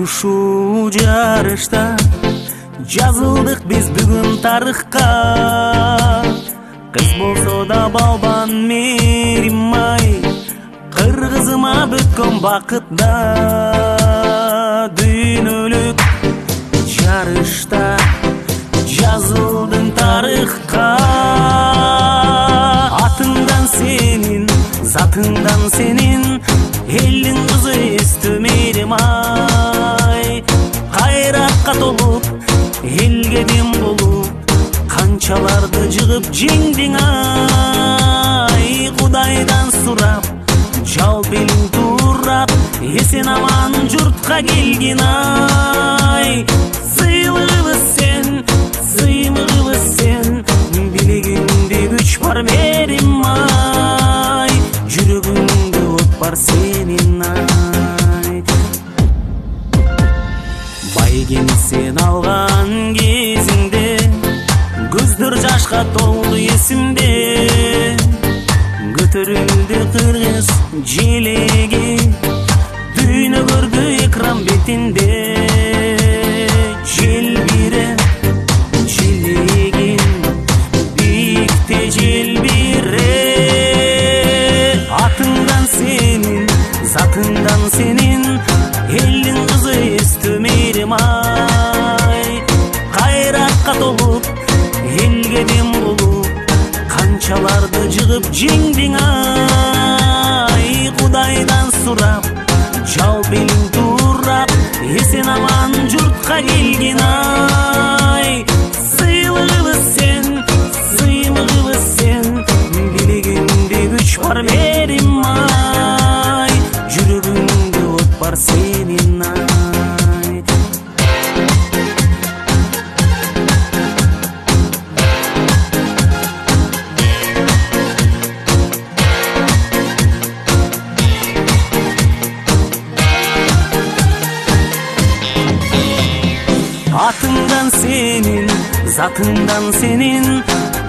ушул жарышта жазылдык биз бүгүн тарыхка. Кыз болсо да балбан меримай, кыргызыма бүткөн бакытта. Дүйнөлүк жарышта жазылдың тарыхка. Атыңдан сенин, затыңдан сенин, элдин кызы өстү меримай. Кайратка толуп, элге дем болуп, канчаларды жыгып жеңдиң ай. Кудайдан сурап, жал белиң турап, эсен аман журтка келгин ай. Сыйлыгыбыз сен, сыймыгыбыз сен, билегиңде күч бар меримай. Жүрөгүңдө от бар сенин ай. Байгени сен алган кезиңде көздөр жашка толду эсимде. Көтөрүлдү кыргыз желеги, дүйнө көрдү экран бетинде. Желбире желегин, биикте желбире. Атыңдан сенин, затыңдан сенин, элдин кызы өстү меримай. Кайратка толуп, элге дем болуп, канчаларды жыгып жеңдиң ай. Кудайдан сурап, жал белиң турап, эсен аман журтка келгин ай. Сыйлыгыбыз сен, сыймыгыбыз сен, билегиңде күч бар меримай. Жүрөгүңдө от бар сенин ай. Атыңдан сенин, затыңдан сенин,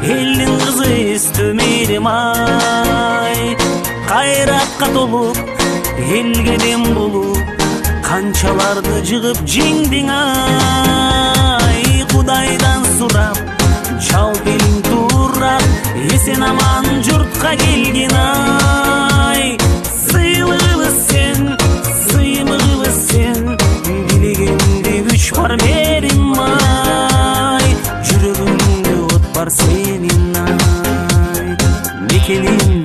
элдин кызы өстү меримай. Кайратка толуп, элге дем болуп, канчаларды жыгып жеңдиң ай. Кудайдан сурап, жал белиң турап, эсен аман журтка келгин ай. Сыйлыгыбыз сен, сыймыгыбыз сен, билегиңде күч бар меримай. Жүрөгүңдө от бар сенин ай. Мекелиң